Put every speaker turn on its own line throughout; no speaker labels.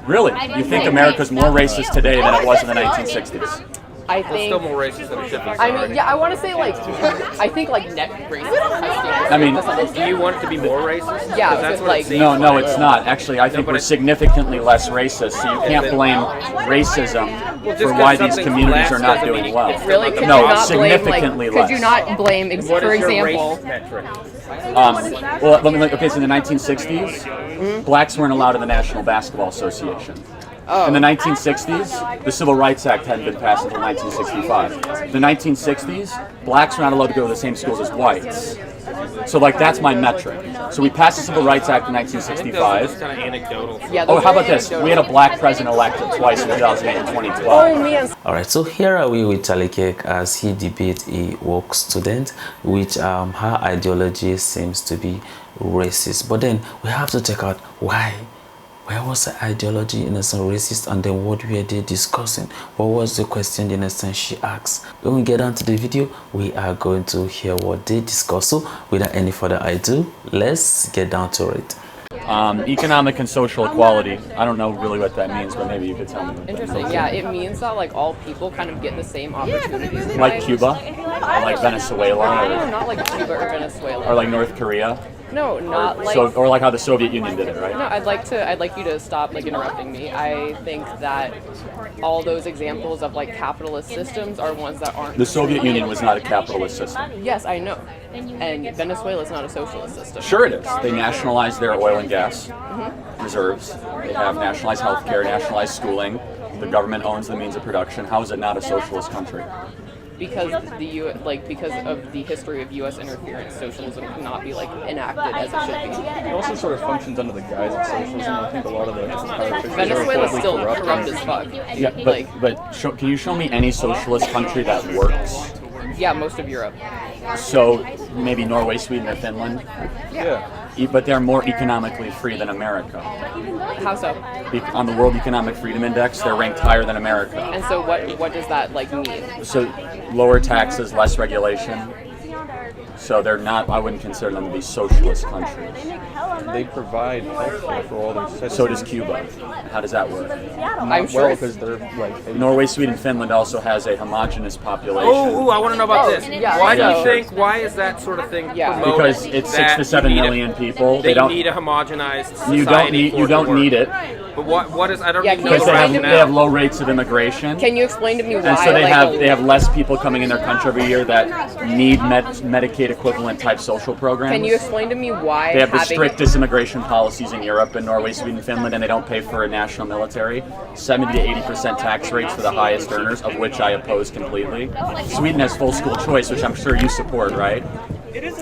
Really? You think America's more racist today than it was in the 1960s?
I think
still more racist than it should be.
I mean, yeah, I want to say I think net racist.
I mean,
do you want it to be more racist?
Yeah,
that's what
like
it seems
No, no,
like.
it's not. Actually, I think we're significantly less racist, so you can't blame racism for why these communities are not doing well.
Really? Could
No,
you not
significantly
blame,
less.
Could you not blame,
What
for
is your
example,
race metric?
Well, let me look. Okay, so in the 1960s, blacks weren't allowed in the National Basketball Association. In the 1960s, the Civil Rights Act hadn't been passed until 1965. The 1960s, blacks were not allowed to go to the same schools as whites. So, like, that's my metric. So we passed the Civil Rights Act in
It's
1965.
kind of anecdotal.
yeah,
Oh,
those
how
are
about this? We had a black president elected twice in 2008 and 2012.
Oh man,
Alright, so here are we with Charlie Kirk as he debates a woke student, which her ideology seems to be racist. But then we have to check out why. Where was the ideology in a sense racist, and then what were they discussing? What was the question in a sense she asked? When we get down to the video, we are going to hear what they discuss. So without any further ado, let's get down to it.
Economic and social equality. I don't know really what that means, but maybe you could tell me. What that
interesting.
means.
Yeah, it means that like all people kind of get the same opportunities. in
Like
life.
Cuba, or like Venezuela,
No, not like Cuba or Venezuela.
or like North Korea,
No, not like.
so, or like how the Soviet Union did it, right?
No, I'd like you to stop like interrupting me. I think that all those examples of like capitalist systems are ones that aren't.
The Soviet Union was not a capitalist system.
Yes, I know. And Venezuela is not a socialist system.
Sure it is. They nationalized their oil and gas reserves. They have nationalized healthcare, nationalized schooling. The government owns the means of production. How is it not a socialist country?
Because because of the history of U.S. interference, socialism cannot be like enacted as it should be.
It also sort of functions under the guise of socialism. I think a lot of the politicians
Venezuela is
are
still
corrupt.
corrupt as fuck.
Yeah, can you show me any socialist country that works?
Yeah, most of Europe.
So maybe Norway, Sweden, or Finland,
Yeah.
but they're more economically free than America.
How so?
On the World Economic Freedom Index, they're ranked higher than America.
And so what does that like mean?
So lower taxes, less regulation. So they're not, I wouldn't consider them to be socialist countries.
They provide healthcare for all their citizens.
So does Cuba. How does that work?
I'm sure.
Well,
it's-
because they're like
Norway, Sweden, Finland also has a homogenous population.
Oh, I want to know about this.
yeah,
Why do
so-
you think? Why is that sort of thing
Yeah.
promoted?
Because it's 6 to 7 million people.
They
They don't.
need a homogenized society.
You don't need it
But what is? I don't
Yeah,
even
can
know
you
the
because
explain
they have
rationale.
low rates of immigration.
Can you explain to me why?
And so they
like,
have less people coming in their country every year that need Medicaid equivalent type social programs.
Can you explain to me why
They have the
having
strictest immigration policies in Europe, in Norway, Sweden, Finland, and they don't pay for a national military. 70 to 80% tax rates for the highest earners, of which I oppose completely. Sweden has full school choice, which I'm sure you support, right?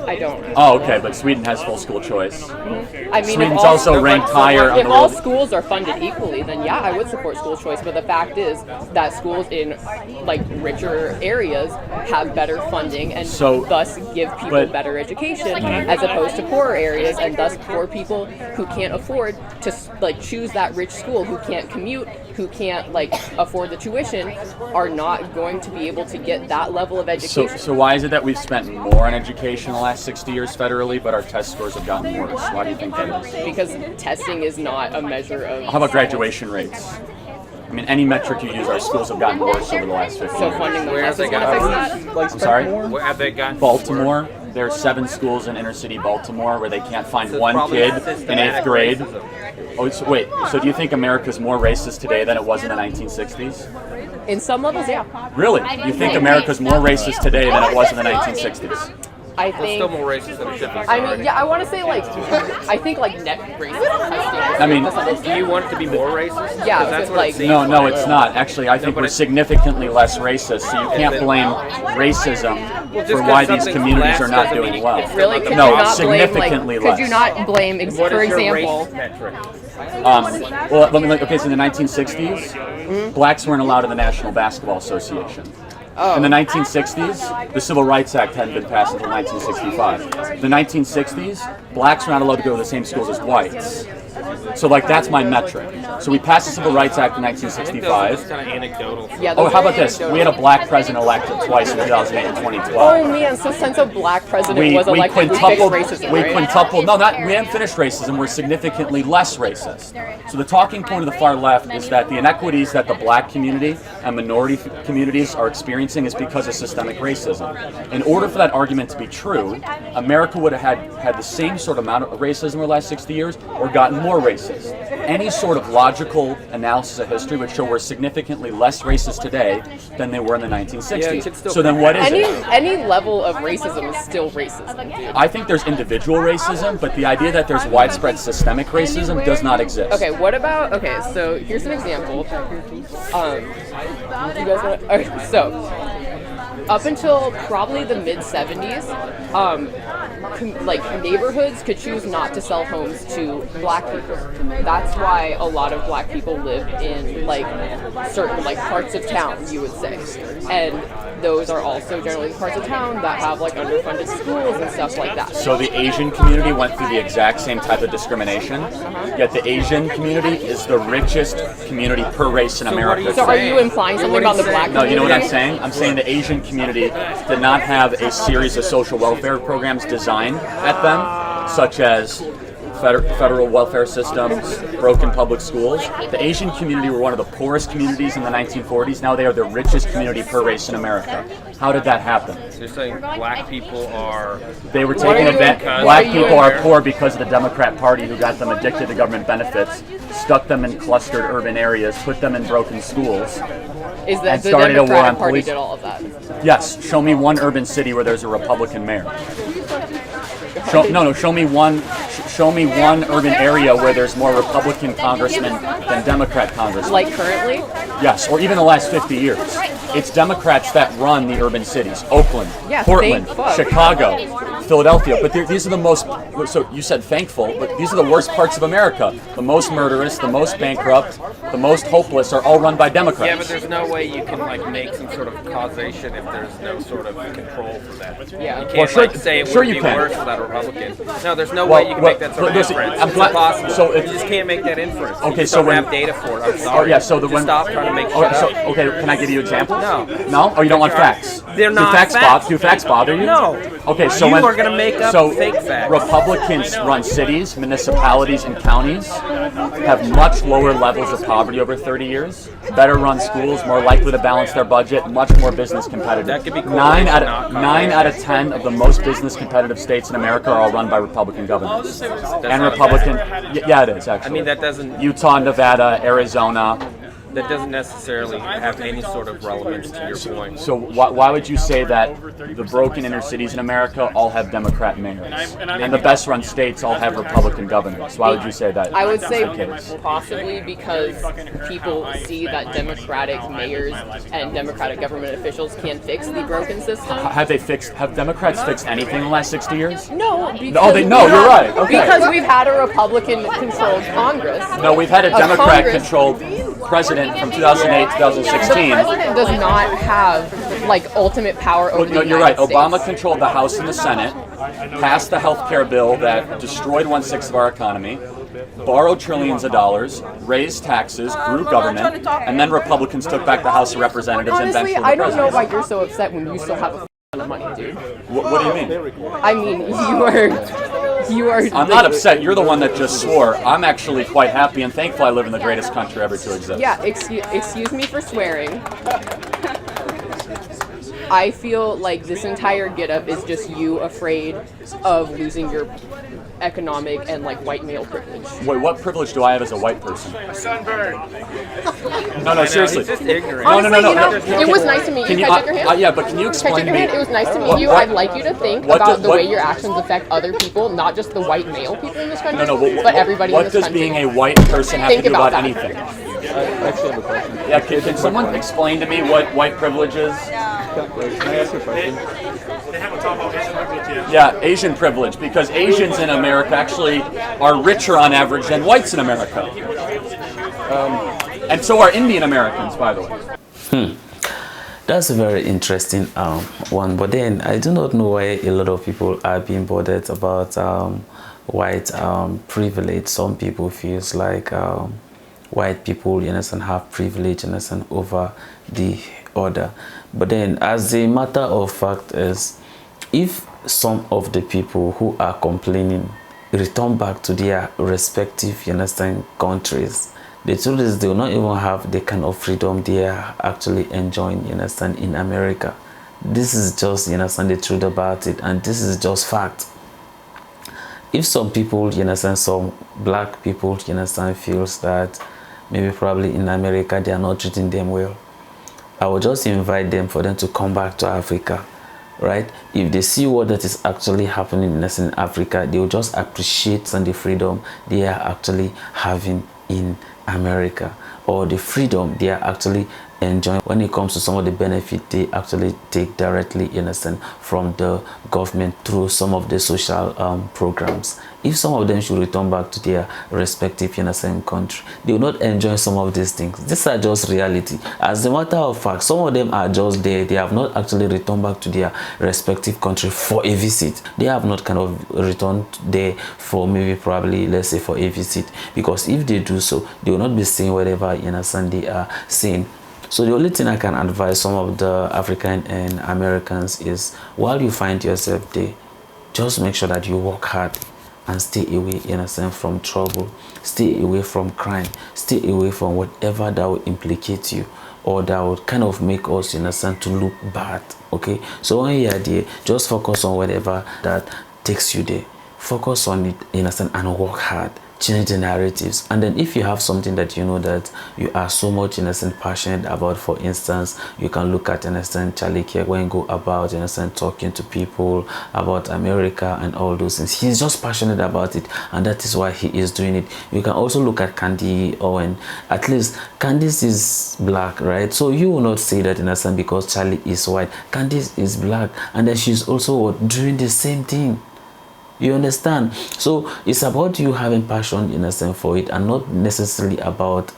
I don't.
Oh, okay, but Sweden has full school choice.
I mean,
Sweden's
if all,
also ranked higher on
if
the
all
world.
schools are funded equally, then yeah, I would support school choice. But the fact is that schools in like richer areas have better funding and
So-
thus give people
but-
better education, as opposed to poorer areas, and thus poor people who can't afford to like choose that rich school, who can't commute, who can't like afford the tuition, are not going to be able to get that level of education.
So why is it that we've spent more on education in the last 60 years federally, but our test scores have gotten worse? Why do you think that is?
Because testing is not a measure of.
How about graduation rates? I mean, any metric you use, our schools have gotten worse over the last 50
So
years.
funding the
Where have
tests is
they
going to
got
fix that?
like
I'm sorry?
Where have they gotten?
Baltimore, there are 7 schools in inner city Baltimore where they can't find
So
one
probably
kid in
systematic
8th grade.
racism.
Oh, so wait, so do you think America's more racist today than it was in the 1960s?
In some levels, yeah.
Really? You think America's more racist today than it was in the 1960s?
I
It's
think.
still more racist than it should be.
I mean, yeah, I want to say I think net racist.
I mean,
Do you want it to be more racist?
Yeah,
'Cause that's what
like-
it seems
No, no,
like.
it's not. Actually, I think
but
we're
it's-
significantly less racist, so you can't blame racism
just
for
'cause
why these
something's
communities
less
are not
doesn't
doing
mean
well.
it's
Really, could
No,
you not blame
significantly
like? Could you
less.
not blame,
What
for
is your
example?
race metric?
Well, let me look. Okay, so in the 1960s, blacks weren't allowed in the National Basketball Association. In the 1960s, the Civil Rights Act hadn't been passed until 1965. The 1960s, blacks were not allowed to go to the same schools as whites. So like that's my metric. So we passed the Civil Rights Act in
I think those are just
1965.
kind of anecdotal.
Yeah,
Oh,
those
how
are
about this? We had a black president elected twice in 2008 and 2012.
Oh man, so since a black president was elected, we fixed racism,
we
right?
quintupled. No, not we haven't finished racism. We're significantly less racist. So the talking point of the far left is that the inequities that the black community and minority communities are experiencing is because of systemic racism. In order for that argument to be true, America would have had the same sort of amount of racism over the last 60 years, or gotten more racist. Any sort of logical analysis of history would show we're significantly less racist today than they were in the 1960s.
Yeah, you could still
so then what is it?
Any level of racism is still racism, dude.
I think there's individual racism, but the idea that there's widespread systemic racism does not exist.
Okay, what about, okay, so here's an example. Do you guys want to, okay, so, up until probably the mid-70s, like neighborhoods could choose not to sell homes to black people. That's why a lot of black people live in like certain like parts of town, you would say. And those are also generally parts of town that have like underfunded schools and stuff like that.
So the Asian community went through the exact same type of discrimination, yet the Asian community is the richest community per race in America.
So are you implying something about the black
No,
community?
you know what I'm saying? I'm saying the Asian community did not have a series of social welfare programs designed at them, such as federal welfare systems, broken public schools. The Asian community were one of the poorest communities in the 1940s. Now they are the richest community per race in America. How did that happen?
So you're saying black people are...
They were
What are
taking
you-
advantage.
what
Black
are you
people are
in-
poor because of the Democrat Party, who got them addicted to government benefits, stuck them in clustered urban areas, put them in broken schools.
Is that
and
the
started a war
Democratic
on
Party
police.
did all of that?
Yes, show me one urban city where there's a Republican mayor. Show me one urban area where there's more Republican congressmen than Democrat congressmen.
Like currently?
Yes, or even the last 50 years. It's Democrats that run the urban cities. Oakland,
Yeah,
Portland,
thank fuck.
Chicago, Philadelphia. But these are the most, so you said thankful, but these are the worst parts of America. The most murderous, the most bankrupt, the most hopeless are all run by Democrats.
Yeah, but there's no way you can like make some sort of causation if there's no sort of control for that.
Yeah.
You can't
Well, sure-
like say it
sure
would
you
be
can.
worse without a Republican. No, there's no
Well,
way you can
well,
make that sort of
listen,
inference.
I'm
It's
glad-
impossible.
so
you just can't make that inference.
Okay,
You just
so
don't
when-
have data for it. I'm
Oh
sorry.
yeah, so the
Just
when
stop trying to make shit
oh, so,
up.
okay, can I give you examples?
No.
No? Oh, you don't want facts?
They're
Do
not
facts.
facts.
Do facts bother you?
No.
Okay, so
You
when
are gonna make up
so
fake facts.
Republicans run cities, municipalities, and counties, have much lower levels of poverty over 30 years, better run schools, more likely to balance their budget, much more business competitive.
That could be cool.
Nine out
Not
of 10 of the most business competitive states in America are all run by Republican governors. And
not
Republican, yeah, it is actually.
I mean, that doesn't
Utah, Nevada, Arizona.
that doesn't necessarily have any sort of relevance to your point.
So why would you say that the broken inner cities in America all have Democrat mayors, and the best run states all have Republican governors? Why would you say that?
I would say
that's the case?
possibly because people see that Democratic mayors and Democratic government officials can fix the broken system.
Have Democrats fixed anything in the last 60 years?
No, because
you're right. Okay.
Because we've had a Republican-controlled Congress.
No, we've had a
Congress-
Democrat-controlled president from 2008 to
The
2016.
president does not have like ultimate power over
No,
the
you're right.
United
Obama
States.
controlled the House and the Senate, passed the health care bill that destroyed 1/6 of our economy, borrowed trillions of dollars, raised taxes, grew government, and then Republicans took back the House of Representatives and
Honestly,
eventually
I
the
don't know
presidency.
why you're so upset when you still have a ton of money, dude.
What do you mean?
I mean, you are.
I'm not upset. You're the one that just swore. I'm actually quite happy and thankful I live in the greatest country ever to exist.
Yeah, excuse me for swearing. I feel like this entire get-up is just you afraid of losing your economic and like white male privilege.
Wait, what privilege do I have as a white person? No, seriously.
He's just ignorant.
No,
Honestly, you know,
no.
it was nice to meet
Can
you.
you,
Can I shake your hand?
yeah, but can you
Can I
explain
shake
to
your
me?
hand? It was nice to meet
what-
you.
what-
I'd like you to think
what
about
does-
the
what-
way your actions affect other people, not just the white male people in this country,
No,
but everybody in
what
this
does
country.
being a white person have
Think
to do
about
about
that.
anything?
I actually have a question.
Yeah, can someone explain to me what white privilege is?
Can I ask you a question?
Yeah, Asian privilege, because Asians in America actually are richer on average than whites in America. And so are Indian Americans, by the way.
That's a very interesting one, but then I do not know why a lot of people are being bothered about white privilege. Some people feels like white people, you understand, have privilege, you understand, over the other. But then, as a matter of fact, is if some of the people who are complaining return back to their respective, you understand, countries, the truth is they will not even have the kind of freedom they are actually enjoying, you understand, in America. This is just, you understand, the truth about it, and this is just fact. If some people, you understand, some black people, you understand, feels that maybe probably in America they are not treating them well, I will just invite them for them to come back to Africa, right? If they see what that is actually happening in Africa, they will just appreciate the freedom they are actually having in America, or the freedom they are actually enjoying when it comes to some of the benefit they actually take directly, you understand, from the government through some of the social programs. If some of them should return back to their respective, you understand, country, they will not enjoy some of these things. These are just reality. As a matter of fact, some of them are just there. They have not actually returned back to their respective country for a visit. They have not kind of returned there for maybe probably, let's say, for a visit, because if they do so, they will not be seeing whatever, you understand, they are seeing. So the only thing I can advise some of the African and Americans is, while you find yourself there, just make sure that you work hard and stay away, you understand, from trouble, stay away from crime, stay away from whatever that will implicate you or that would kind of make us, you understand, to look bad. Okay, so when you are there, just focus on whatever that takes you there. Focus on it, you understand, and work hard. Change the narratives. And then if you have something that you know that you are so much, you understand, passionate about, for instance, you can look at, you understand, Charlie Kirk, when you go about, you understand, talking to people about America and all those things. He's just passionate about it, and that is why he is doing it. You can also look at Candy Owen. At least Candice is black, right? So you will not say that, you understand, because Charlie is white. Candice is black, and then she's also doing the same thing. You understand? So it's about you having passion, in a sense, for it, and not necessarily about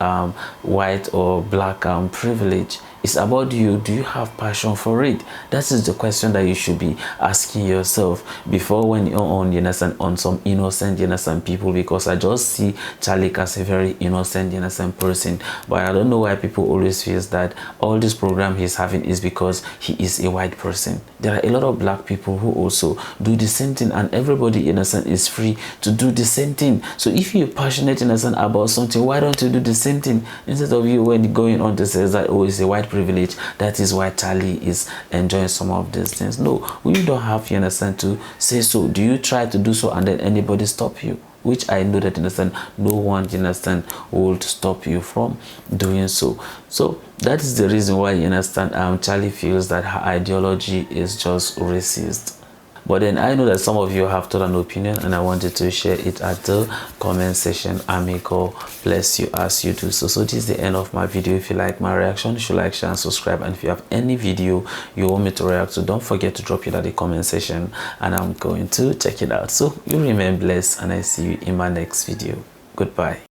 white or black privilege. It's about you. Do you have passion for it? That is the question that you should be asking yourself before, when you're on, you understand, on some innocent, you understand, people, because I just see Charlie as a very innocent, you understand, person. But I don't know why people always feel that all this program he's having is because he is a white person. There are a lot of black people who also do the same thing, and everybody, innocent, is free to do the same thing. So if you're passionate, innocent, about something, why don't you do the same thing, instead of you when going on to say that, oh, it's a white privilege, that is why Charlie is enjoying some of these things? No, we don't have, you understand, to say so. Do you try to do so and then anybody stop you? Which I know that, you understand, no one, you understand, will stop you from doing so. So that is the reason why, you understand, Charlie feels that her ideology is just racist. But then I know that some of you have thought an opinion, and I wanted to share it at the comment section. And may God bless you as you do so. So this is the end of my video. If you like my reaction, you should like, share, and subscribe. And if you have any video you want me to react to, don't forget to drop it at the comment section, and I'm going to check it out. So you remain blessed, and I see you in my next video. Goodbye.